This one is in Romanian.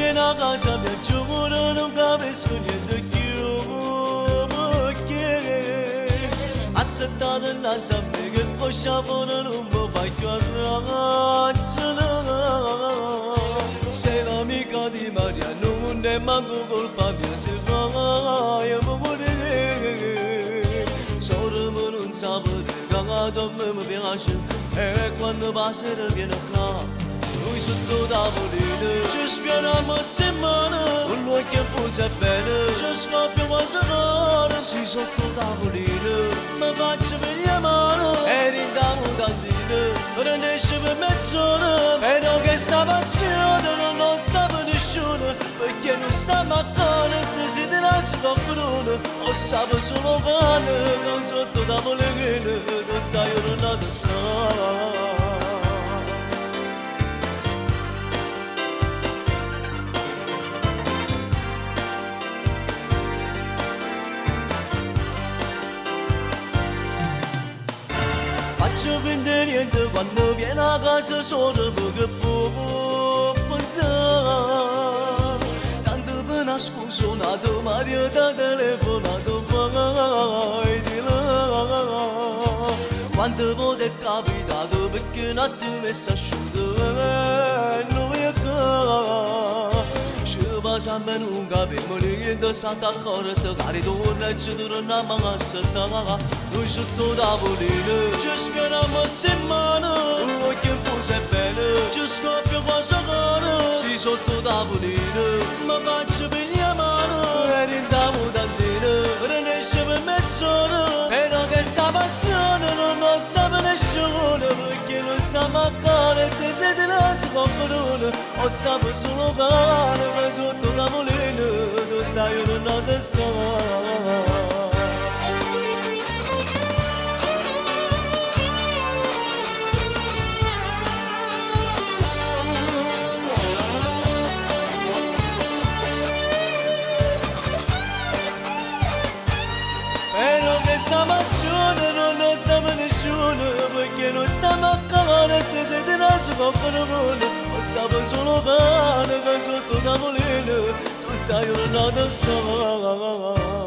viene a casa mia giuro non capisco niente più perché aspettato innanzi a me che coscia fuori non mi fa più arrangere sei l'amica di Maria non è manco colpa mia se vai a morire solo non sapere 강하던 몸을 병하신 해외권의 바세를 비너카 lui sotto tavolino ci spioniamo se mano un luogo che fosse bene ci scoppia quasi ora si sotto tavolino ma faccio per le mano e rindiamo tantino per ne esce per mezz'ora però che sta passione non lo sa per nessuno perché non sta mancando ti si dirasi qualcuno o sa per solo pane non sotto tavolino non taglio non nato sa faccio finta niente quando viene a casa solo perché pensa tanto per nascosto nato Mario da telefonato vai di là quante volte è capitato perché un attimo mi sta asciutto non è che passa me non capiamo niente Santa Corta cari torna ci torna a aspettare noi sotto tavolino ci spioniamo se mano un occhio fosse bene ci scoppia quasi ora si sotto tavolino ma faccio per le mano e rindiamo tantino per ne esce per mezz'ora però che sta passione non lo sa per nessuno perché non sta mancando e te sei di naso qualcuno o sa per solo cane ma sotto tavolino tutta io non ho da stare questa passione non lo sa per nessuno perché non sta mancando e te sei di naso qualcuno o sa per solo pane che sotto tavolino tutta io non ho da stare